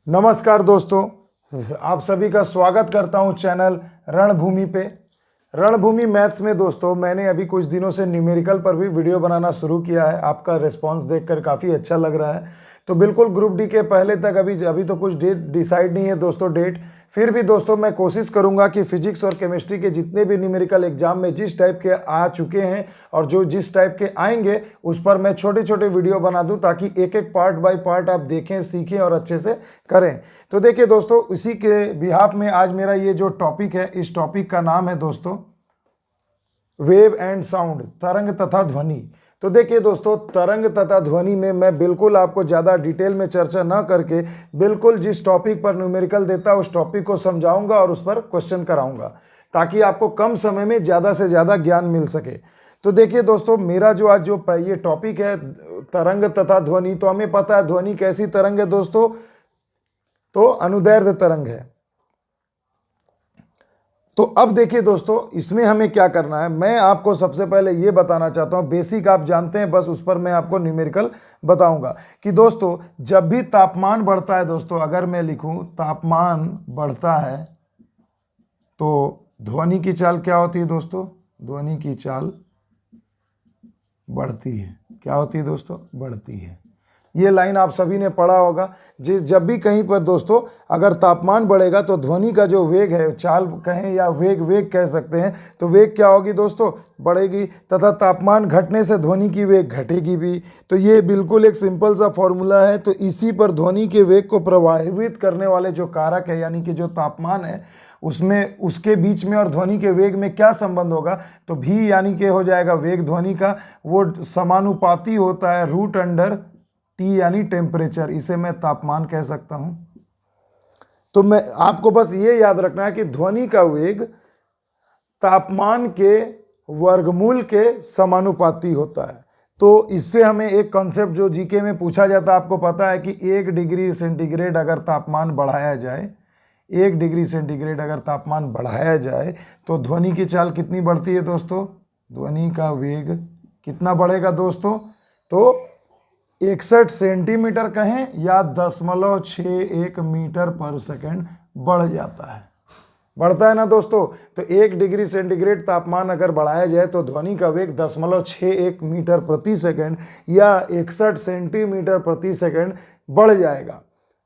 नमस्कार दोस्तों, आप सभी का स्वागत करता हूं चैनल रणभूमि पे। रणभूमि मैथ्स में दोस्तों मैंने अभी कुछ दिनों से न्यूमेरिकल पर भी वीडियो बनाना शुरू किया है। आपका रिस्पांस देखकर काफ़ी अच्छा लग रहा है। तो बिल्कुल ग्रुप डी के पहले तक अभी तो कुछ डेट डिसाइड नहीं है दोस्तों, डेट। फिर भी दोस्तों मैं कोशिश करूंगा कि फिजिक्स और केमिस्ट्री के जितने भी न्यूमेरिकल एग्जाम में जिस टाइप के आ चुके हैं और जो जिस टाइप के आएंगे उस पर मैं छोटे छोटे वीडियो बना दूं, ताकि एक एक पार्ट बाय पार्ट आप देखें, सीखें और अच्छे से करें। तो देखिए दोस्तों, इसी के बिहाफ में आज मेरा ये जो टॉपिक है, इस टॉपिक का नाम है दोस्तों वेव एंड साउंड, तरंग तथा ध्वनि। तो देखिए दोस्तों, तरंग तथा ध्वनि में मैं बिल्कुल आपको ज़्यादा डिटेल में चर्चा न करके बिल्कुल जिस टॉपिक पर न्यूमेरिकल देता उस टॉपिक को समझाऊंगा और उस पर क्वेश्चन कराऊंगा, ताकि आपको कम समय में ज़्यादा से ज़्यादा ज्ञान मिल सके। तो देखिए दोस्तों, मेरा जो आज जो ये टॉपिक है तरंग तथा ध्वनि, तो हमें पता है ध्वनि कैसी तरंग है दोस्तों, तो अनुदैर्ध्य तरंग है। तो अब देखिए दोस्तों, इसमें हमें क्या करना है, मैं आपको सबसे पहले ये बताना चाहता हूँ। बेसिक आप जानते हैं, बस उस पर मैं आपको न्यूमेरिकल बताऊंगा कि दोस्तों जब भी तापमान बढ़ता है दोस्तों, अगर मैं लिखूं तापमान बढ़ता है तो ध्वनि की चाल क्या होती है दोस्तों, ध्वनि की चाल बढ़ती है। क्या होती है दोस्तों, बढ़ती है। ये लाइन आप सभी ने पढ़ा होगा। जब भी कहीं पर दोस्तों अगर तापमान बढ़ेगा तो ध्वनि का जो वेग है, चाल कहें या वेग कह सकते हैं, तो वेग क्या होगी दोस्तों, बढ़ेगी। तथा तापमान घटने से ध्वनि की वेग घटेगी भी। तो ये बिल्कुल एक सिंपल सा फॉर्मूला है। तो इसी पर ध्वनि के वेग को प्रभावित करने वाले जो कारक है, यानी कि जो तापमान है, उसमें उसके बीच में और ध्वनि के वेग में क्या संबंध होगा, तो भी यानी कि हो जाएगा वेग ध्वनि का, वो समानुपाती होता है रूट अंडर टी यानी टेम्परेचर। इसे मैं तापमान कह सकता हूं। तो मैं आपको बस ये याद रखना है कि ध्वनि का वेग तापमान के वर्गमूल के समानुपाती होता है। तो इससे हमें एक कॉन्सेप्ट जो जीके में पूछा जाता है, आपको पता है कि 1 डिग्री सेंटीग्रेड अगर तापमान बढ़ाया जाए, 1 डिग्री सेंटीग्रेड अगर तापमान बढ़ाया जाए तो ध्वनि की चाल कितनी बढ़ती है दोस्तों, ध्वनि का वेग कितना बढ़ेगा दोस्तों, तो 61 सेंटीमीटर कहें या 0.61 मीटर पर सेकंड बढ़ जाता है। बढ़ता है ना दोस्तों। तो 1 डिग्री सेंटीग्रेड तापमान अगर बढ़ाया जाए तो ध्वनि का वेग 0.61 मीटर प्रति सेकंड या 61 सेंटीमीटर प्रति सेकंड बढ़ जाएगा।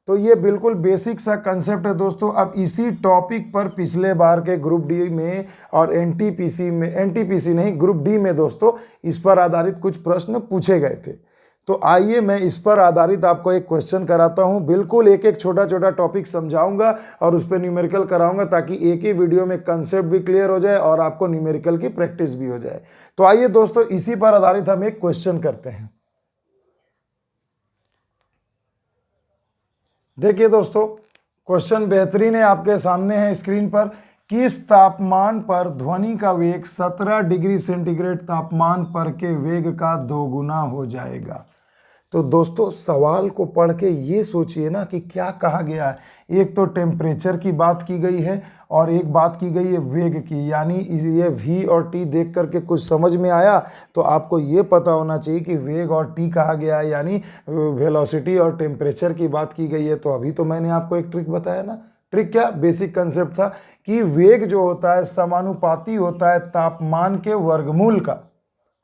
तो ये बिल्कुल बेसिक सा कंसेप्ट है दोस्तों। अब इसी टॉपिक पर पिछले बार के ग्रुप डी में और एनटीपीसी में, एनटीपीसी नहीं ग्रुप डी में दोस्तों, इस पर आधारित कुछ प्रश्न पूछे गए थे। तो आइए मैं इस पर आधारित आपको एक क्वेश्चन कराता हूं। बिल्कुल एक एक छोटा छोटा टॉपिक समझाऊंगा और उस पर न्यूमेरिकल कराऊंगा, ताकि एक ही वीडियो में कंसेप्ट भी क्लियर हो जाए और आपको न्यूमेरिकल की प्रैक्टिस भी हो जाए। तो आइए दोस्तों, इसी पर आधारित हम एक क्वेश्चन करते हैं। देखिए दोस्तों, क्वेश्चन बेहतरीन है, आपके सामने है स्क्रीन पर। किस तापमान पर ध्वनि का वेग 17 डिग्री सेंटीग्रेड तापमान पर के वेग का 2 गुना हो जाएगा। तो दोस्तों सवाल को पढ़ के ये सोचिए ना कि क्या कहा गया है। एक तो टेम्परेचर की बात की गई है और एक बात की गई है वेग की, यानी ये v और t देख करके कुछ समझ में आया तो आपको ये पता होना चाहिए कि वेग और t कहा गया है, यानी वेलोसिटी और टेम्परेचर की बात की गई है। तो अभी तो मैंने आपको एक ट्रिक बताया ना। ट्रिक क्या, बेसिक कंसेप्ट था कि वेग जो होता है समानुपाती होता है तापमान के वर्गमूल का।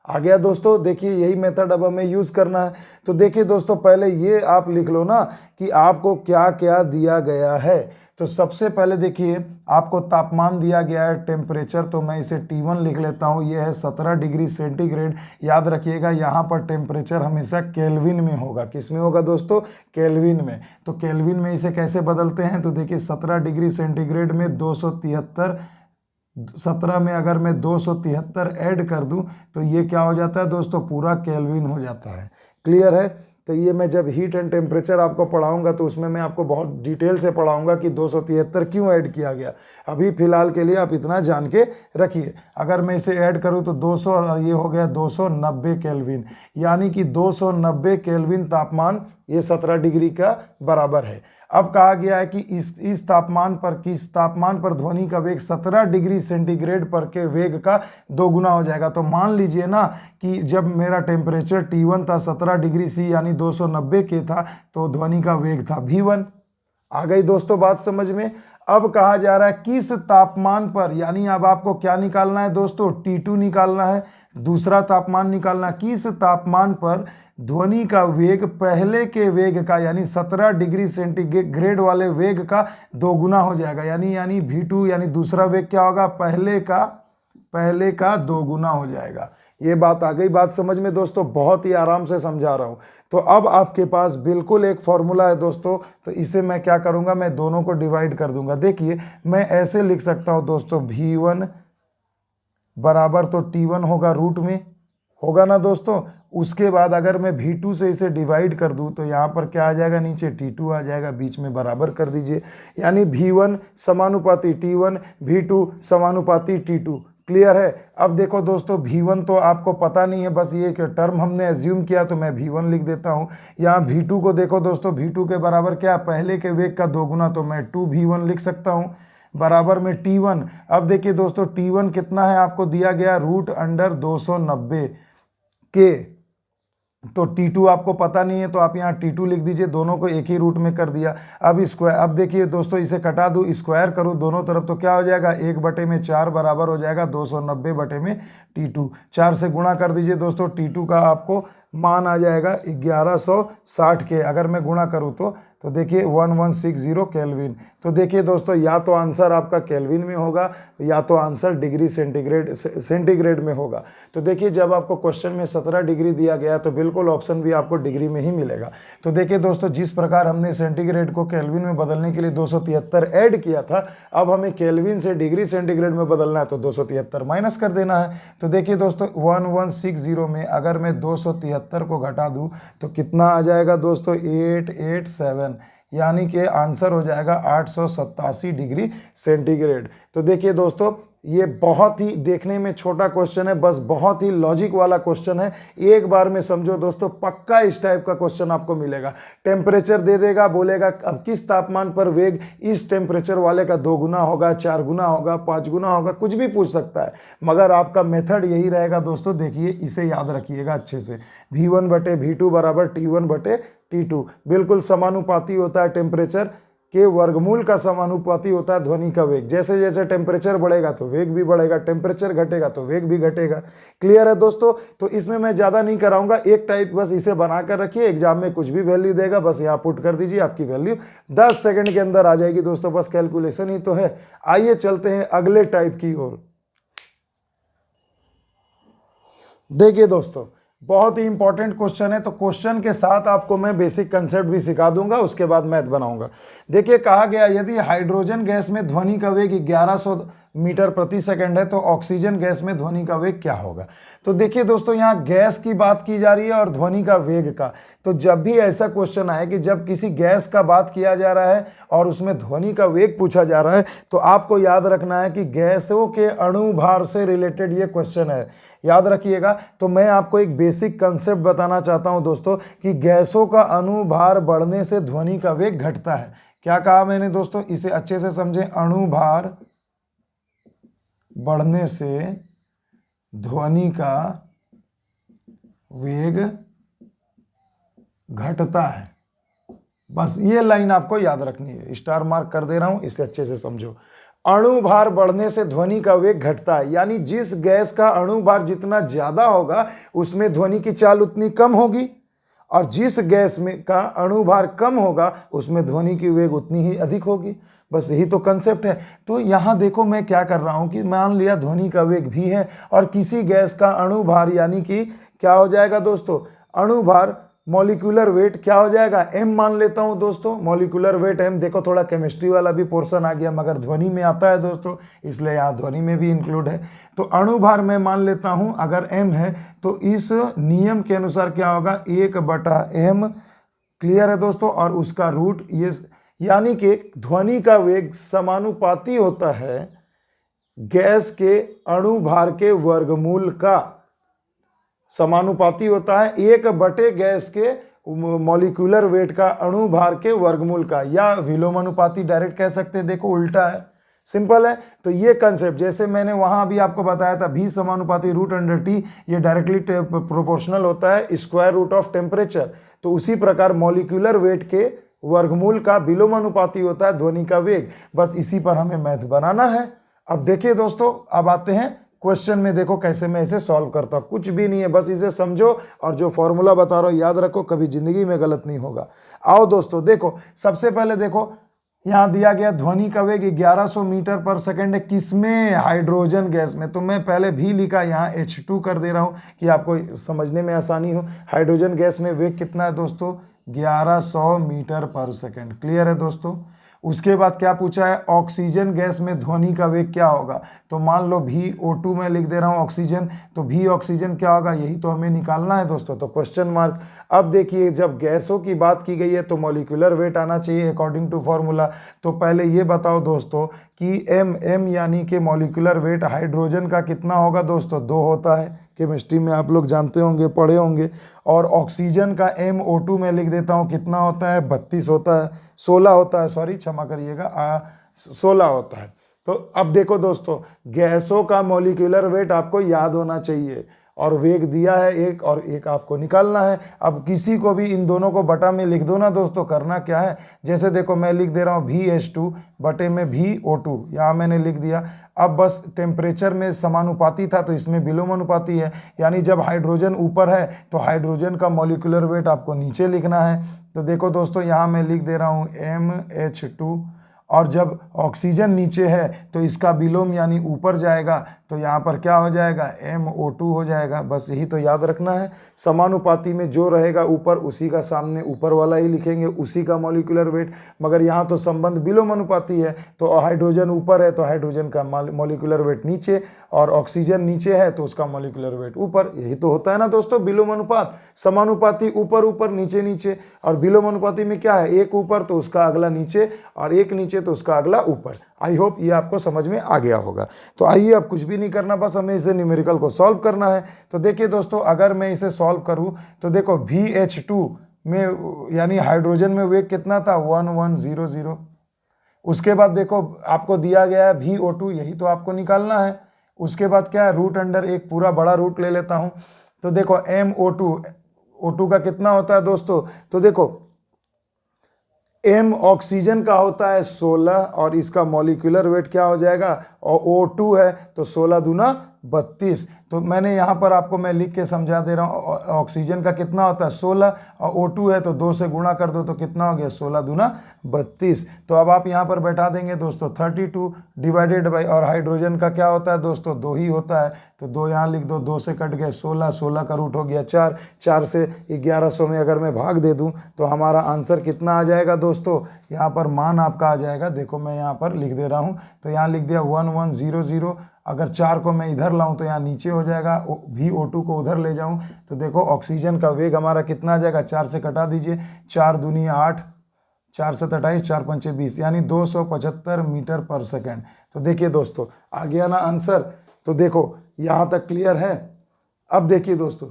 आ गया दोस्तों। देखिए यही मेथड अब हमें यूज़ करना है। तो देखिए दोस्तों, पहले ये आप लिख लो ना कि आपको क्या क्या दिया गया है। तो सबसे पहले देखिए आपको तापमान दिया गया है, टेम्परेचर, तो मैं इसे T1 लिख लेता हूँ। ये है 17 डिग्री सेंटीग्रेड। याद रखिएगा यहाँ पर टेम्परेचर हमेशा केल्विन में होगा। किस में होगा दोस्तों, केल्विन में। तो केल्विन में इसे कैसे बदलते हैं, तो देखिए 17 डिग्री सेंटीग्रेड में 273, 17 में अगर मैं 273 ऐड कर दूं तो ये क्या हो जाता है दोस्तों, पूरा केल्विन हो जाता है। क्लियर है। तो ये मैं जब हीट एंड टेम्परेचर आपको पढ़ाऊंगा तो उसमें मैं आपको बहुत डिटेल से पढ़ाऊंगा कि 273 क्यों ऐड किया गया। अभी फिलहाल के लिए आप इतना जान के रखिए। अगर मैं इसे ऐड करूं तो 200 और ये हो गया 290 केल्विन, यानी कि 290 केल्विन तापमान ये 17 डिग्री का बराबर है। अब कहा गया है कि इस तापमान पर, किस तापमान पर ध्वनि का वेग 17 डिग्री सेंटीग्रेड पर के वेग का 2 गुना हो जाएगा। तो मान लीजिए ना कि जब मेरा टेम्परेचर T1 था 17 डिग्री सी यानी 290 के था, तो ध्वनि का वेग था V1। आ गई दोस्तों बात समझ में। अब कहा जा रहा है किस तापमान पर, यानी अब आपको क्या निकालना है दोस्तों, T2 निकालना है, दूसरा तापमान निकालना। किस तापमान पर ध्वनि का वेग पहले के वेग का यानी 17 डिग्री सेंटीग्रेड वाले वेग का दोगुना हो जाएगा, यानी V2 यानी दूसरा वेग क्या होगा, पहले का दोगुना हो जाएगा। ये बात आ गई बात समझ में दोस्तों, बहुत ही आराम से समझा रहा हूँ। तो अब आपके पास बिल्कुल एक फॉर्मूला है दोस्तों, तो इसे मैं क्या करूँगा, मैं दोनों को डिवाइड कर दूंगा। देखिए मैं ऐसे लिख सकता हूँ दोस्तों, V1 बराबर तो T1 होगा रूट में, होगा ना दोस्तों। उसके बाद अगर मैं V2 से इसे डिवाइड कर दूं तो यहाँ पर क्या आ जाएगा, नीचे T2 आ जाएगा, बीच में बराबर कर दीजिए। यानी V1 समानुपाती T1, V2 समानुपाती T2। क्लियर है। अब देखो दोस्तों V1 तो आपको पता नहीं है, बस ये टर्म हमने एज्यूम किया तो मैं V1 लिख देता हूँ। यहाँ V2 को देखो दोस्तों, V2 के बराबर क्या, पहले के वेग का दोगुना, तो मैं 2V1 लिख सकता हूँ बराबर में T1। अब देखिए दोस्तों T1 कितना है, आपको दिया गया √290 के, तो T2 आपको पता नहीं है तो आप यहाँ T2 लिख दीजिए, दोनों को एक ही रूट में कर दिया। अब स्क्वायर, अब देखिए दोस्तों इसे कटा दूँ, स्क्वायर करूँ दोनों तरफ तो क्या हो जाएगा, 1/4 बराबर हो जाएगा 290 में T2। 4 से गुणा कर दीजिए दोस्तों, T2 का आपको मान आ जाएगा 1160 के। अगर मैं गुणा करूँ तो देखिए 1160 केल्विन। तो देखिए दोस्तों या तो आंसर आपका केल्विन में होगा या तो आंसर डिग्री सेंटीग्रेड में होगा। तो देखिए जब आपको क्वेश्चन में 17 डिग्री दिया गया तो बिल्कुल ऑप्शन भी आपको डिग्री में ही मिलेगा। तो देखिए दोस्तों जिस प्रकार हमने सेंटीग्रेड को केल्विन में बदलने के लिए 273 ऐड किया था, अब हमें केल्विन से डिग्री सेंटीग्रेड में बदलना है तो 273 माइनस कर देना है। तो देखिए दोस्तों 1160 में अगर मैं 273 को घटा दूं तो कितना आ जाएगा दोस्तों, 887, यानी कि आंसर हो जाएगा 887 डिग्री सेंटीग्रेड। तो देखिए दोस्तों ये बहुत ही देखने में छोटा क्वेश्चन है, बस बहुत ही लॉजिक वाला क्वेश्चन है। एक बार में समझो दोस्तों, पक्का इस टाइप का क्वेश्चन आपको मिलेगा। टेम्परेचर दे देगा, बोलेगा अब किस तापमान पर वेग इस टेम्परेचर वाले का 2 गुना होगा, 4 गुना होगा, 5 गुना होगा, कुछ भी पूछ सकता है, मगर आपका मेथड यही रहेगा दोस्तों। देखिए इसे याद रखिएगा अच्छे से, V1/V2 बराबर T1/T2 बिल्कुल समानुपाती होता है, टेम्परेचर के वर्गमूल का समानुपाती होता है ध्वनि का वेग। जैसे जैसे टेम्परेचर बढ़ेगा तो वेग भी बढ़ेगा, टेम्परेचर घटेगा तो वेग भी घटेगा। क्लियर है दोस्तों। तो इसमें मैं ज़्यादा नहीं कराऊंगा, एक टाइप बस इसे बना कर रखिए, एग्जाम में कुछ भी वैल्यू देगा बस यहाँ पुट कर दीजिए, आपकी वैल्यू 10 सेकंड के अंदर आ जाएगी दोस्तों, बस कैलकुलेशन ही तो है। आइए चलते हैं अगले टाइप की ओर। देखिए दोस्तों बहुत ही इंपॉर्टेंट क्वेश्चन है, तो क्वेश्चन के साथ आपको मैं बेसिक कंसेप्ट भी सिखा दूंगा, उसके बाद मैथ बनाऊंगा। देखिए कहा गया यदि हाइड्रोजन गैस में ध्वनि का वेग 1100 मीटर प्रति सेकंड है तो ऑक्सीजन गैस में ध्वनि का वेग क्या होगा। तो देखिए दोस्तों यहाँ गैस की बात की जा रही है और ध्वनि का वेग का। तो जब भी ऐसा क्वेश्चन आए कि जब किसी गैस का बात किया जा रहा है और उसमें ध्वनि का वेग पूछा जा रहा है, तो आपको याद रखना है कि गैसों के अणुभार से रिलेटेड ये क्वेश्चन है, याद रखिएगा। तो मैं आपको एक बेसिक कंसेप्ट बताना चाहता हूं दोस्तों कि गैसों का अणुभार बढ़ने से ध्वनि का वेग घटता है। क्या कहा मैंने दोस्तों, इसे अच्छे से समझें, अणुभार बढ़ने से ध्वनि का वेग घटता है। बस ये लाइन आपको याद रखनी है, स्टार मार्क कर दे रहा हूं, इसे अच्छे से समझो। अणुभार बढ़ने से ध्वनि का वेग घटता है, यानी जिस गैस का अणुभार जितना ज्यादा होगा उसमें ध्वनि की चाल उतनी कम होगी, और जिस गैस में का अणुभार कम होगा उसमें ध्वनि की वेग उतनी ही अधिक होगी। बस यही तो कंसेप्ट है। तो यहाँ देखो मैं क्या कर रहा हूँ कि मान लिया ध्वनि का वेग भी है और किसी गैस का अणुभार यानी कि क्या हो जाएगा दोस्तों, अणुभार मॉलिक्यूलर वेट क्या हो जाएगा, m मान लेता हूं दोस्तों, मॉलिक्यूलर वेट m। देखो थोड़ा केमिस्ट्री वाला भी पोर्शन आ गया, मगर ध्वनि में आता है दोस्तों, इसलिए यहाँ ध्वनि में भी इंक्लूड है। तो अणुभार मैं मान लेता हूं अगर m है तो इस नियम के अनुसार क्या होगा, 1/m। क्लियर है दोस्तों, और उसका रूट ये, यानी कि ध्वनि का वेग समानुपाती होता है गैस के अणुभार के वर्गमूल का, समानुपाती होता है 1/, गैस के मॉलिक्यूलर वेट का अणुभार के वर्गमूल का, या विलोमानुपाती डायरेक्ट कह सकते हैं, देखो उल्टा है, सिंपल है। तो ये कंसेप्ट जैसे मैंने वहां भी आपको बताया था, V समानुपाती √T, ये डायरेक्टली प्रोपोर्शनल होता है स्क्वायर रूट ऑफ टेम्परेचर। तो उसी प्रकार मॉलिक्यूलर वेट के वर्गमूल का विलोमानुपाती होता है ध्वनि का वेग। बस इसी पर हमें मैथ बनाना है। अब देखिए दोस्तों, अब आते हैं क्वेश्चन में। देखो कैसे मैं इसे सॉल्व करता हूं, कुछ भी नहीं है, बस इसे समझो और जो फॉर्मूला बता रहा हूं याद रखो, कभी जिंदगी में गलत नहीं होगा। आओ दोस्तों देखो, सबसे पहले देखो यहां दिया गया ध्वनि का वेग 1100 मीटर पर सेकंड है, किसमें? हाइड्रोजन गैस में। तो मैं पहले भी लिखा, यहाँ H2 कर दे रहा हूं कि आपको समझने में आसानी हो। हाइड्रोजन गैस में वेग कितना है दोस्तों? 1100 मीटर पर सेकंड। क्लियर है दोस्तों? उसके बाद क्या पूछा है? ऑक्सीजन गैस में ध्वनि का वेग क्या होगा? तो मान लो VO2 में लिख दे रहा हूं ऑक्सीजन, तो V ऑक्सीजन क्या होगा? यही तो हमें निकालना है दोस्तों, तो क्वेश्चन मार्क। अब देखिए, जब गैसों की बात की गई है तो मॉलिक्यूलर वेट आना चाहिए अकॉर्डिंग टू फॉर्मूला। तो पहले ये बताओ दोस्तों कि m यानी कि मॉलिक्यूलर वेट हाइड्रोजन का कितना होगा दोस्तों? 2 होता है, केमिस्ट्री में आप लोग जानते होंगे, पढ़े होंगे। और ऑक्सीजन का MO2 में लिख देता हूँ, कितना होता है? 32 होता है, 16 होता है, सॉरी क्षमा करिएगा, 16 होता है। तो अब देखो दोस्तों, गैसों का मॉलिक्यूलर वेट आपको याद होना चाहिए और वेग दिया है एक, और एक आपको निकालना है। अब किसी को भी इन दोनों को बटा में लिख दो ना दोस्तों। करना क्या है, जैसे देखो मैं लिख दे रहा हूँ VH2 बटे में VO2, यहाँ मैंने लिख दिया। अब बस टेम्परेचर में समानुपाती था तो इसमें विलोमानुपाती है, यानी जब हाइड्रोजन ऊपर है तो हाइड्रोजन का मॉलिक्यूलर वेट आपको नीचे लिखना है। तो देखो दोस्तों, यहाँ मैं लिख दे रहा हूँ MH2, और जब ऑक्सीजन नीचे है तो इसका विलोम यानी ऊपर जाएगा, तो यहाँ पर क्या हो जाएगा? MO2 हो जाएगा। बस यही तो याद रखना है। समानुपाती में जो रहेगा ऊपर, उसी का सामने ऊपर वाला ही लिखेंगे, उसी का मॉलिक्यूलर वेट। मगर यहाँ तो संबंध विलोमानुपाती है, तो हाइड्रोजन ऊपर है तो हाइड्रोजन का मॉलिक्यूलर वेट नीचे, और ऑक्सीजन नीचे है तो उसका मॉलिक्यूलर वेट ऊपर। यही तो होता है ना दोस्तों विलोमानुपात। समानुपाती ऊपर ऊपर, नीचे नीचे, और विलोमानुपाती में क्या है? एक ऊपर तो उसका अगला नीचे, और एक नीचे तो उसका अगला ऊपर। आई होप ये आपको समझ में आ गया होगा। तो आइए, अब कुछ भी नहीं करना, बस हमें इसे न्यूमेरिकल को सॉल्व करना है। तो देखिए दोस्तों, अगर मैं इसे सॉल्व करूं तो देखो VH2 में यानी हाइड्रोजन में वेग कितना था? 1100। उसके बाद देखो आपको दिया गया है VO2, यही तो आपको निकालना है। उसके बाद क्या है? रूट अंडर एक पूरा बड़ा रूट ले लेता हूं। तो देखो MO2 का कितना होता है दोस्तों? तो देखो M ऑक्सीजन का होता है 16, और इसका मॉलिक्यूलर वेट क्या हो जाएगा? और O2 है तो 16 दूना 32। तो मैंने यहाँ पर आपको मैं लिख के समझा दे रहा हूँ, ऑक्सीजन का कितना होता है? 16, और O2 है तो 2 से गुणा कर दो तो कितना हो गया? 16 दूना 32। तो अब आप यहाँ पर बैठा देंगे दोस्तों 32 डिवाइडेड बाई, और हाइड्रोजन का क्या होता है दोस्तों? 2 ही होता है, तो 2 यहाँ लिख दो, 2 से कट गए 16, 16 का रूट हो गया 4, 4 से 1100 में अगर मैं भाग दे दूँ तो हमारा आंसर कितना आ जाएगा दोस्तों? यहाँ पर मान आपका आ जाएगा, देखो मैं यहाँ पर लिख दे रहा हूँ, तो यहाँ लिख दिया 1100। अगर 4 को मैं इधर लाऊं तो यहाँ नीचे हो जाएगा, VO2 को उधर ले जाऊं तो देखो ऑक्सीजन का वेग हमारा कितना आ जाएगा? 4 से कटा दीजिए, 4 दूनी 8, 4 से 28, 4 पंचे 20, यानी 275 मीटर पर सेकेंड। तो देखिए दोस्तों, आ गया ना आंसर? तो देखो यहाँ तक क्लियर है। अब देखिए दोस्तों,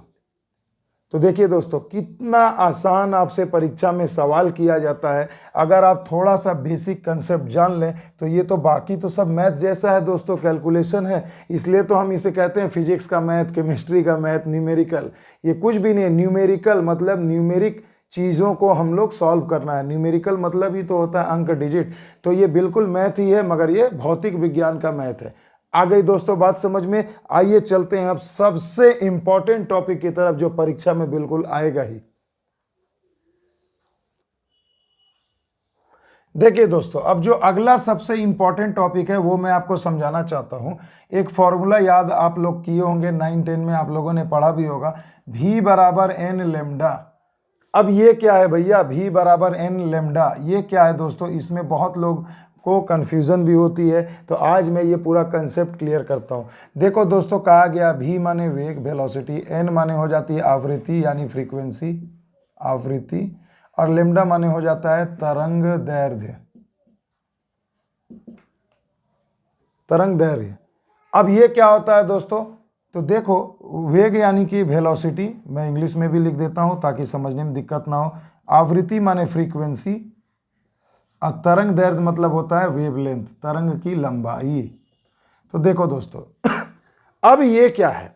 तो देखिए दोस्तों, कितना आसान आपसे परीक्षा में सवाल किया जाता है। अगर आप थोड़ा सा बेसिक कंसेप्ट जान लें तो ये तो बाकी तो सब मैथ जैसा है दोस्तों, कैलकुलेशन है। इसलिए तो हम इसे कहते हैं फिजिक्स का मैथ, केमिस्ट्री का मैथ, न्यूमेरिकल। ये कुछ भी नहीं है। न्यूमेरिकल मतलब न्यूमेरिक चीज़ों को हम लोग सॉल्व करना है। न्यूमेरिकल मतलब ही तो होता है अंक, डिजिट। तो ये बिल्कुल मैथ ही है, मगर ये भौतिक विज्ञान का मैथ है। आ गई दोस्तों बात समझ में? आइए चलते हैं अब सबसे इंपॉर्टेंट टॉपिक की तरफ, जो परीक्षा में बिल्कुल आएगा ही। देखिए दोस्तों, अब जो अगला सबसे इंपॉर्टेंट टॉपिक है वो मैं आपको समझाना चाहता हूं। एक फॉर्मूला याद आप लोग किए होंगे, 9-10 में आप लोगों ने पढ़ा भी होगा, V बराबर N लेमडा। अब ये क्या है भैया? V बराबर N लेमडा, ये क्या है दोस्तों? इसमें बहुत लोग को कन्फ्यूज़न भी होती है, तो आज मैं ये पूरा कंसेप्ट क्लियर करता हूँ। देखो दोस्तों, कहा गया V माने वेग, वेलोसिटी, N माने हो जाती है आवृत्ति यानी फ्रीक्वेंसी, आवृत्ति, और लेमडा माने हो जाता है तरंग दैर्ध्य, तरंग दैर्ध्य। अब ये क्या होता है दोस्तों? तो देखो, वेग यानी कि वेलोसिटी, मैं इंग्लिश में भी लिख देता हूं ताकि समझने में दिक्कत ना हो। आवृत्ति माने फ्रीक्वेंसी, और तरंग दैर्ध्य मतलब होता है वेवलेंथ, तरंग की लंबाई। तो देखो दोस्तों, अब ये क्या है?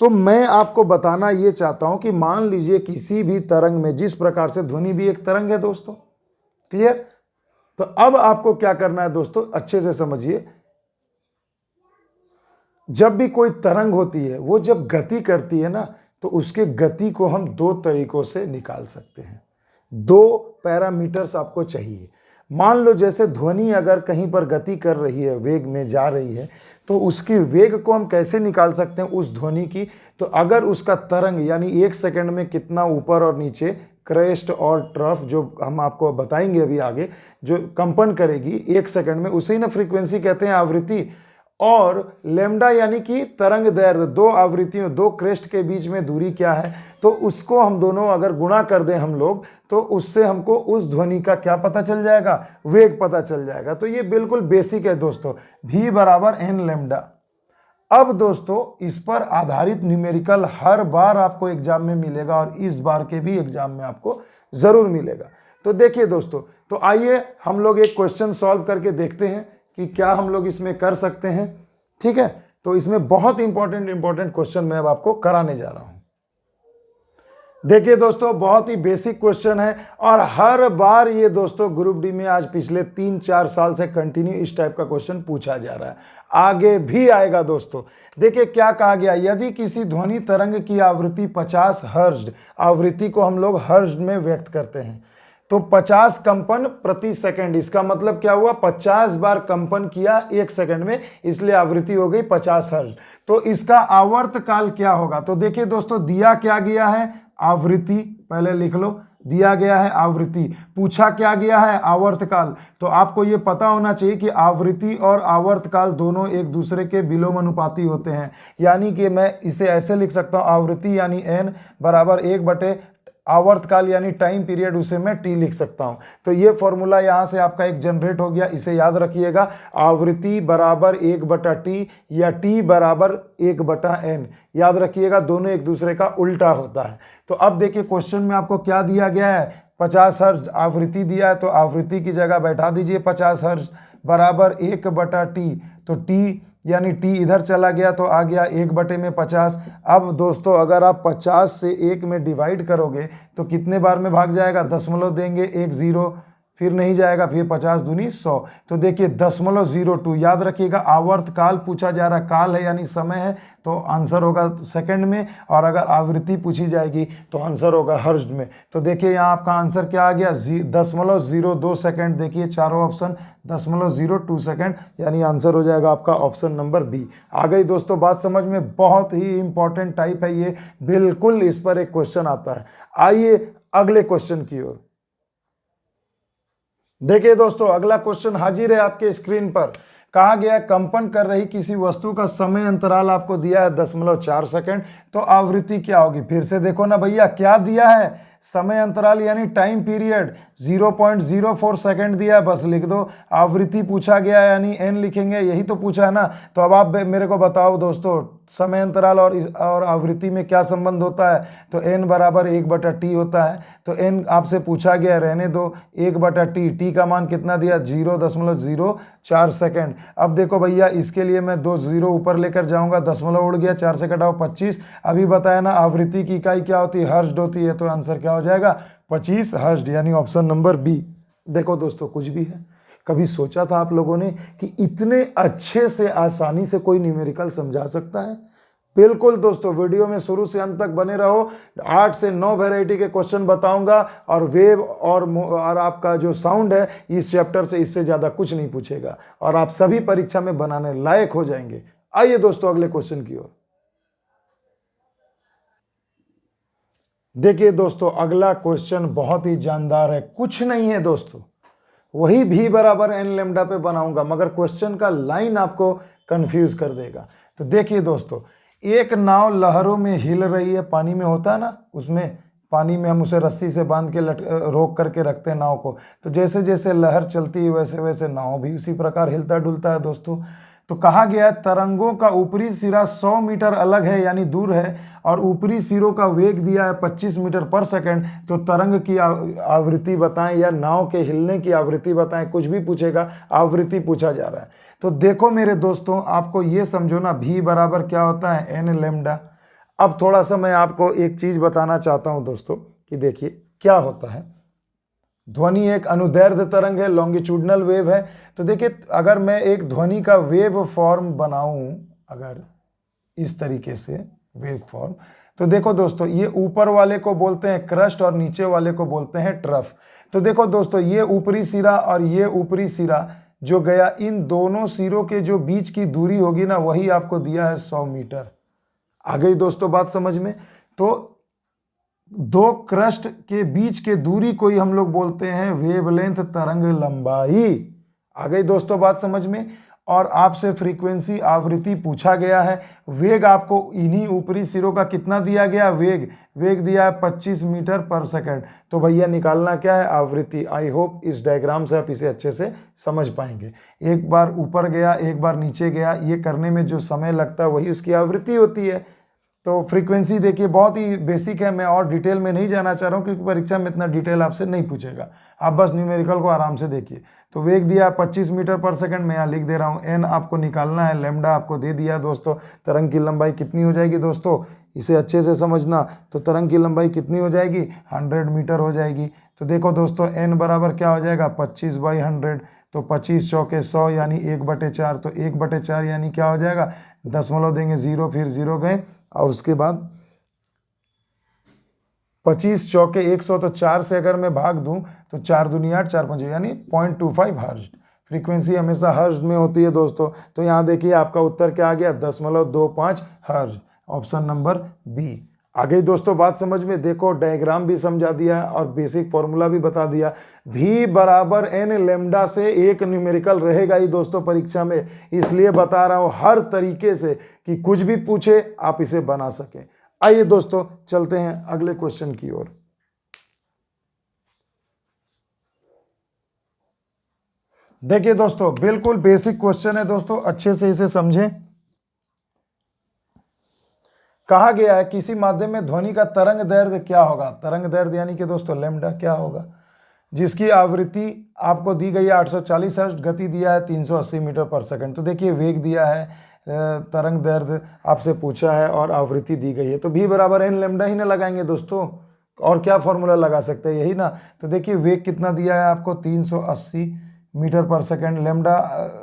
तो मैं आपको बताना ये चाहता हूं कि मान लीजिए किसी भी तरंग में, जिस प्रकार से ध्वनि भी एक तरंग है दोस्तों, क्लियर? तो अब आपको क्या करना है दोस्तों, अच्छे से समझिए। जब भी कोई तरंग होती है, वो जब गति करती है ना, तो उसके गति को हम दो तरीकों से निकाल सकते हैं। दो पैरामीटर्स आपको चाहिए। मान लो जैसे ध्वनि अगर कहीं पर गति कर रही है, वेग में जा रही है, तो उसकी वेग को हम कैसे निकाल सकते हैं उस ध्वनि की? तो अगर उसका तरंग यानी 1 सेकंड में कितना ऊपर और नीचे, क्रेस्ट और ट्रफ, जो हम आपको बताएंगे अभी आगे, जो कंपन करेगी 1 सेकंड में, उसे ही ना फ्रीक्वेंसी कहते हैं, आवृत्ति। और लेमडा यानी कि तरंग दैर्ध्य, दो आवृत्तियों, दो क्रेस्ट के बीच में दूरी क्या है, तो उसको हम दोनों अगर गुणा कर दें हम लोग, तो उससे हमको उस ध्वनि का क्या पता चल जाएगा, वेग पता चल जाएगा। तो ये बिल्कुल बेसिक है दोस्तों, v बराबर n लेमडा। अब दोस्तों इस पर आधारित न्यूमेरिकल हर बार आपको एग्जाम में मिलेगा, और इस बार के भी एग्जाम में आपको जरूर मिलेगा। तो देखिए दोस्तों, तो आइए हम लोग एक क्वेश्चन सॉल्व करके देखते हैं कि क्या हम लोग इसमें कर सकते हैं। ठीक है, तो इसमें बहुत इंपॉर्टेंट क्वेश्चन मैं अब आपको कराने जा रहा हूं। देखिए दोस्तों, बहुत ही बेसिक क्वेश्चन है, और हर बार ये दोस्तों ग्रुप डी में आज पिछले 3-4 साल से कंटिन्यू इस टाइप का क्वेश्चन पूछा जा रहा है, आगे भी आएगा दोस्तों। देखिए क्या कहा गया, यदि किसी ध्वनि तरंग की आवृत्ति 50 हर्ट्ज, आवृत्ति को हम लोग हर्ट्ज में व्यक्त करते हैं, तो 50 कंपन प्रति सेकंड, इसका मतलब क्या हुआ, 50 बार कंपन किया 1 सेकंड में, इसलिए आवृत्ति हो गई 50 हर्ट्ज। तो इसका आवर्त काल क्या होगा? तो देखिए दोस्तों, दिया क्या गया है, आवृत्ति, पहले लिख लो, दिया गया है आवृत्ति, पूछा क्या गया है, आवर्तकाल। तो आपको ये पता होना चाहिए कि आवृत्ति और आवर्तकाल दोनों एक दूसरे के विलोमानुपाती होते हैं, यानी कि मैं इसे ऐसे लिख सकता हूं, आवृत्ति यानी n बराबर 1/, आवर्तकाल यानी टाइम पीरियड, उसे मैं t लिख सकता हूं। तो ये फॉर्मूला यहां से आपका एक जनरेट हो गया, इसे याद रखिएगा, आवृत्ति बराबर 1/t या t बराबर 1/n, याद रखिएगा, दोनों एक दूसरे का उल्टा होता है। तो अब देखिए क्वेश्चन में आपको क्या दिया गया है, 50 हर्ट्ज आवृत्ति दिया है, तो आवृत्ति की जगह बैठा दीजिए 50 हर्ट्ज बराबर 1/t, तो t यानी t इधर चला गया तो आ गया 1/50। अब दोस्तों अगर आप 50 से 1 में डिवाइड करोगे तो कितने बार में भाग जाएगा, दशमलव देंगे, 1 0, फिर नहीं जाएगा, फिर 50 दूनी 100। तो देखिए 0.02, याद रखिएगा आवर्त काल पूछा जा रहा, काल है यानी समय है, तो आंसर होगा सेकंड में, और अगर आवृत्ति पूछी जाएगी तो आंसर होगा हर्ट्ज में। तो देखिए यहाँ आपका आंसर क्या आ गया, 0.02 सेकंड। देखिए चारों ऑप्शन 0.02 सेकंड, यानी आंसर हो जाएगा आपका ऑप्शन नंबर बी। आ गई दोस्तों बात समझ में, बहुत ही इंपॉर्टेंट टाइप है ये, बिल्कुल इस पर एक क्वेश्चन आता है। आइए अगले क्वेश्चन की ओर। देखिए दोस्तों अगला क्वेश्चन हाजिर है आपके स्क्रीन पर। कहा गया कंपन कर रही किसी वस्तु का समय अंतराल आपको दिया है 0.4 सेकंड, तो आवृत्ति क्या होगी? फिर से देखो ना भैया, क्या दिया है, समय अंतराल यानी टाइम पीरियड 0.04 सेकंड दिया है, बस लिख दो। आवृत्ति पूछा गया है यानी n लिखेंगे, यही तो पूछा है ना। तो अब आप मेरे को बताओ दोस्तों, समय अंतराल और आवृत्ति में क्या संबंध होता है? तो n बराबर 1/t होता है। तो n आपसे पूछा गया, रहने दो, 1/t, t का मान कितना दिया, 0.04 सेकंड। अब देखो भैया, इसके लिए मैं 2 0 ऊपर लेकर जाऊंगा, दशमलव उड़ गया, 4 से घटाओ 25। अभी बताया ना आवृत्ति की इकाई क्या होती है, हर्ट्ज होती है, तो आंसर क्या हो जाएगा, 25 हर्ट्ज, यानी ऑप्शन नंबर बी। देखो दोस्तों, कुछ भी है, कभी सोचा था आप लोगों ने कि इतने अच्छे से आसानी से कोई न्यूमेरिकल समझा सकता है? बिल्कुल दोस्तों, वीडियो में शुरू से अंत तक बने रहो, 8 से 9 वैरायटी के क्वेश्चन बताऊंगा, और वेव और आपका जो साउंड है इस चैप्टर से, इससे ज्यादा कुछ नहीं पूछेगा, और आप सभी परीक्षा में बनाने लायक हो जाएंगे। आइए दोस्तों अगले क्वेश्चन की ओर। देखिए दोस्तों अगला क्वेश्चन बहुत ही जानदार है, कुछ नहीं है दोस्तों, वही v बराबर n लेमडा पे बनाऊंगा, मगर क्वेश्चन का लाइन आपको कंफ्यूज कर देगा। तो देखिए दोस्तों, एक नाव लहरों में हिल रही है, पानी में होता है ना, उसमें पानी में हम उसे रस्सी से बांध के रोक करके रखते हैं नाव को, तो जैसे जैसे लहर चलती है वैसे वैसे नाव भी उसी प्रकार हिलता डुलता है दोस्तों। तो कहा गया है तरंगों का ऊपरी सिरा 100 मीटर अलग है यानी दूर है, और ऊपरी सिरों का वेग दिया है 25 मीटर पर सेकंड, तो तरंग की आवृत्ति बताएं या नाव के हिलने की आवृत्ति बताएं, कुछ भी पूछेगा, आवृत्ति पूछा जा रहा है। तो देखो मेरे दोस्तों, आपको ये समझो ना, v बराबर क्या होता है, n लेमडा। अब थोड़ा सा मैं आपको एक चीज बताना चाहता हूं दोस्तों, कि देखिए क्या होता है, ध्वनि एक अनुदैर्ध्य तरंग है, लॉन्गिट्यूडनल वेव है। तो देखिए अगर मैं एक ध्वनि का वेव फॉर्म बनाऊं, अगर इस तरीके से वेव फॉर्म, तो देखो दोस्तों ये ऊपर वाले को बोलते हैं क्रस्ट और नीचे वाले को बोलते हैं ट्रफ। तो देखो दोस्तों ये ऊपरी सिरा और ये ऊपरी सिरा जो गया, इन दोनों सिरों के जो बीच की दूरी होगी ना, वही आपको दिया है 100 मीटर। आ गई दोस्तों बात समझ में? तो दो क्रस्ट के बीच के दूरी को ही हम लोग बोलते हैं वेवलेंथ, तरंग लंबाई। आ गई दोस्तों बात समझ में? और आपसे फ्रीक्वेंसी आवृत्ति पूछा गया है। वेग आपको इन्हीं ऊपरी सिरों का कितना दिया गया, वेग दिया है 25 मीटर पर सेकंड। तो भैया निकालना क्या है, आवृत्ति। आई होप इस डायग्राम से आप इसे अच्छे से समझ पाएंगे। एक बार ऊपर गया, एक बार नीचे गया, ये करने में जो समय लगता है वही उसकी आवृत्ति होती है। तो फ्रीक्वेंसी देखिए बहुत ही बेसिक है, मैं और डिटेल में नहीं जाना चाह रहा हूँ क्योंकि परीक्षा में इतना डिटेल आपसे नहीं पूछेगा। आप बस न्यूमेरिकल को आराम से देखिए। तो वेग दिया 25 मीटर पर सेकंड, मैं यहाँ लिख दे रहा हूँ। एन आपको निकालना है, लैम्डा आपको दे दिया दोस्तों। तरंग की लंबाई कितनी हो जाएगी दोस्तों, इसे अच्छे से समझना। तो तरंग की लंबाई कितनी हो जाएगी, 100 मीटर हो जाएगी। तो देखो दोस्तों एन बराबर क्या हो जाएगा, 25/100। तो 25 चौके 100 यानी 1/4। तो 1/4 यानी क्या हो जाएगा, दशमलव देंगे 0, फिर 0 गए और उसके बाद 25 चौके 100। तो 4 से अगर मैं भाग दूं तो 4 दूनी 8, 4 5 यानी 0.25 हर्ट्ज। फ्रीक्वेंसी हमेशा हर्ट्ज में होती है दोस्तों। तो यहाँ देखिए आपका उत्तर क्या आ गया, 0.25 हर्ट्ज। Option number B. आ गई दोस्तों बात समझ में? देखो डायग्राम भी समझा दिया और बेसिक फॉर्मूला भी बता दिया। V बराबर एन लेमडा से एक न्यूमेरिकल रहेगा ही दोस्तों परीक्षा में, इसलिए बता रहा हूं हर तरीके से कि कुछ भी पूछे आप इसे बना सकें। आइए दोस्तों चलते हैं अगले क्वेश्चन की ओर। देखिए दोस्तों बिल्कुल बेसिक क्वेश्चन है दोस्तों, अच्छे से इसे समझें। कहा गया है किसी माध्यम में ध्वनि का तरंग दैर्ध्य क्या होगा, तरंग दैर्ध्य यानी कि दोस्तों लैम्डा क्या होगा, जिसकी आवृत्ति आपको दी गई है 840 हर्ट्ज, गति दिया है 380 मीटर पर सेकंड। तो देखिए वेग दिया है, तरंग दैर्ध्य आपसे पूछा है और आवृत्ति दी गई है। तो भी बराबर एन लैम्डा ही ना लगाएंगे दोस्तों, और क्या फॉर्मूला लगा सकते हैं, यही ना। तो देखिए वेग कितना दिया है आपको, 380 मीटर पर सेकंड। लैम्डा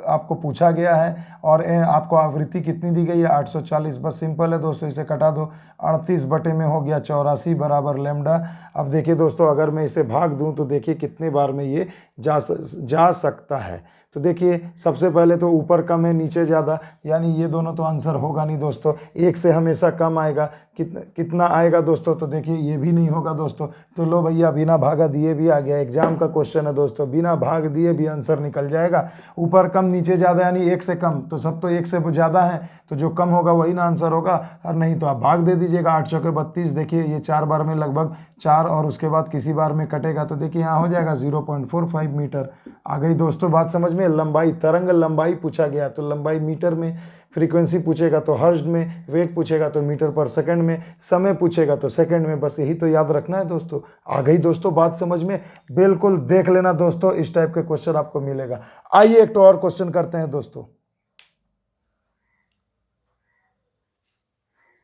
आपको पूछा गया है और आपको आवृत्ति कितनी दी गई है, 840। बस सिंपल है दोस्तों, इसे कटा दो, 38 बटे में हो गया 84 बराबर लैम्डा। अब देखिए दोस्तों अगर मैं इसे भाग दूं तो देखिए कितने बार में ये जा सकता है। तो देखिए सबसे पहले तो ऊपर कम है नीचे ज़्यादा, यानी ये दोनों तो आंसर होगा नहीं दोस्तों। एक से हमेशा कम आएगा, कितना आएगा दोस्तों, तो देखिए ये भी नहीं होगा दोस्तों। तो लो भैया बिना भागा दिए भी आ गया, एग्जाम का क्वेश्चन है दोस्तों, बिना भाग दिए भी आंसर निकल जाएगा। ऊपर कम नीचे ज़्यादा यानी एक से कम, तो सब तो एक से ज़्यादा है, तो जो कम होगा वही ना आंसर होगा, और नहीं तो आप भाग दे दीजिएगा। 8 चौके 32, देखिए ये 4 बार में लगभग 4 और उसके बाद किसी बार में कटेगा, तो देखिए यहाँ हो जाएगा 0.45 मीटर। आ गई दोस्तों बात समझ में? लंबाई, तरंग लंबाई पूछा गया तो लंबाई मीटर में, फ्रीक्वेंसी पूछेगा तो हर्ट्ज में, वेग पूछेगा तो मीटर पर सेकंड में, समय पूछेगा तो सेकंड में। बस यही तो याद रखना है दोस्तों। आ गई दोस्तों बात समझ में? बिल्कुल देख लेना दोस्तों, इस टाइप के क्वेश्चन आपको मिलेगा। आइए एक तो और क्वेश्चन करते हैं दोस्तों।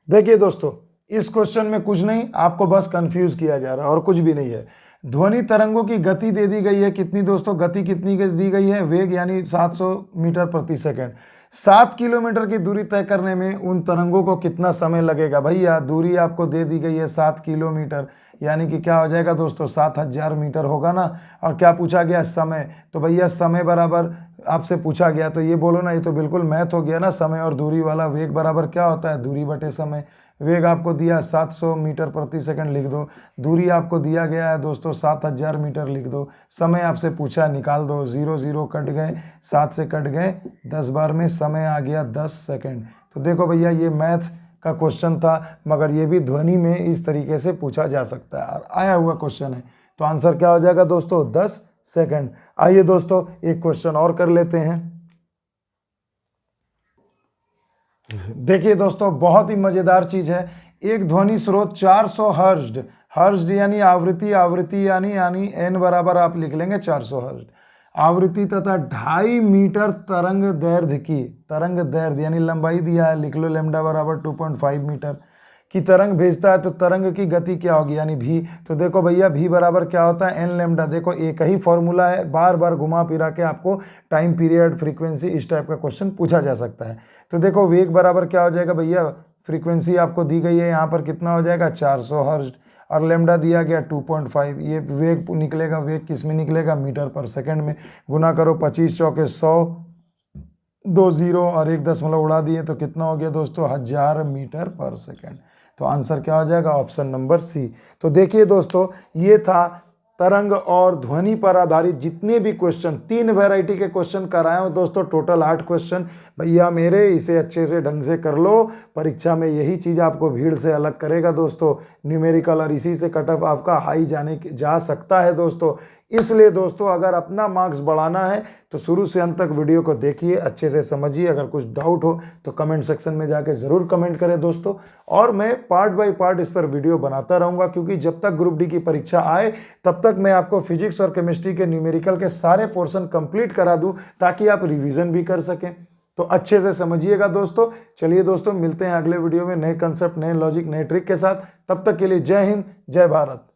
देखिए दोस्तों इस क्वेश्चन में कुछ नहीं, आपको बस कंफ्यूज किया जा रहा है और कुछ भी नहीं है। ध्वनि तरंगों की गति दे दी गई है कितनी दोस्तों, गति कितनी दी गई है, वेग यानी 700 मीटर प्रति सेकंड। 7 किलोमीटर की दूरी तय करने में उन तरंगों को कितना समय लगेगा। भैया दूरी आपको दे दी गई है 7 किलोमीटर, यानी कि क्या हो जाएगा दोस्तों, 7000 मीटर होगा ना। और क्या पूछा गया, समय। तो भैया समय बराबर आपसे पूछा गया तो ये बोलो ना, ये तो बिल्कुल मैथ हो गया ना, समय और दूरी वाला। वेग बराबर क्या होता है, दूरी बटे समय। वेग आपको दिया 700 मीटर प्रति सेकंड लिख दो, दूरी आपको दिया गया है दोस्तों 7000 मीटर लिख दो, समय आपसे पूछा निकाल दो, 0 0 कट गए, 7 से कट गए, 10 बार में समय आ गया 10 सेकंड। तो देखो भैया ये मैथ का क्वेश्चन था, मगर ये भी ध्वनि में इस तरीके से पूछा जा सकता है और आया हुआ क्वेश्चन है। तो आंसर क्या हो जाएगा दोस्तों, 10 सेकंड। आइए दोस्तों एक क्वेश्चन और कर लेते हैं। देखिए दोस्तों बहुत ही मजेदार चीज है। एक ध्वनि स्रोत 400 हर्ट्ज, हर्ट्ज यानी आवृत्ति, आवृत्ति यानी एन बराबर आप लिख लेंगे 400 हर्ट्ज, आवृत्ति तथा 2.5 मीटर तरंग दैर्ध्य की, तरंग दैर्ध्य यानी लंबाई दिया है, लिख लो लैम्डा बराबर 2.5 मीटर, कि तरंग भेजता है तो तरंग की गति क्या होगी, यानी भी। तो देखो भैया भी बराबर क्या होता है, एन लैम्डा। देखो एक ही फॉर्मूला है, बार बार घुमा फिरा के आपको टाइम पीरियड, फ्रीक्वेंसी, इस टाइप का क्वेश्चन पूछा जा सकता है। तो देखो वेग बराबर क्या हो जाएगा भैया, फ्रीक्वेंसी आपको दी गई है यहाँ पर, कितना हो जाएगा 400 हर्ट्ज, और लैम्डा दिया गया 2.5। ये वेग निकलेगा, वेग किस में निकलेगा, मीटर पर सेकंड में। गुना करो 25 चौके 100, 2 जीरो और 1 दशमलव उड़ा दिए तो कितना हो गया दोस्तों, 1000 मीटर पर सेकंड। तो आंसर क्या हो जाएगा, ऑप्शन नंबर सी। तो देखिए दोस्तों, ये था तरंग और ध्वनि पर आधारित जितने भी क्वेश्चन, 3 वैरायटी के क्वेश्चन कराए हो दोस्तों, टोटल 8 क्वेश्चन। भैया मेरे इसे अच्छे से ढंग से कर लो, परीक्षा में यही चीज़ आपको भीड़ से अलग करेगा दोस्तों, न्यूमेरिकल, और इसी से कट ऑफ आपका हाई जा सकता है दोस्तों। इसलिए दोस्तों अगर अपना मार्क्स बढ़ाना है तो शुरू से अंत तक वीडियो को देखिए, अच्छे से समझिए। अगर कुछ डाउट हो तो कमेंट सेक्शन में जाके ज़रूर कमेंट करें दोस्तों, और मैं पार्ट बाय पार्ट इस पर वीडियो बनाता रहूँगा, क्योंकि जब तक ग्रुप डी की परीक्षा आए तब तक मैं आपको फिजिक्स और केमिस्ट्री के न्यूमेरिकल के सारे पोर्शन कंप्लीट करा दूँ, ताकि आप रिविज़न भी कर सकें। तो अच्छे से समझिएगा दोस्तों। चलिए दोस्तों, मिलते हैं अगले वीडियो में नए कंसेप्ट, नए लॉजिक, नए ट्रिक के साथ। तब तक के लिए जय हिंद, जय भारत।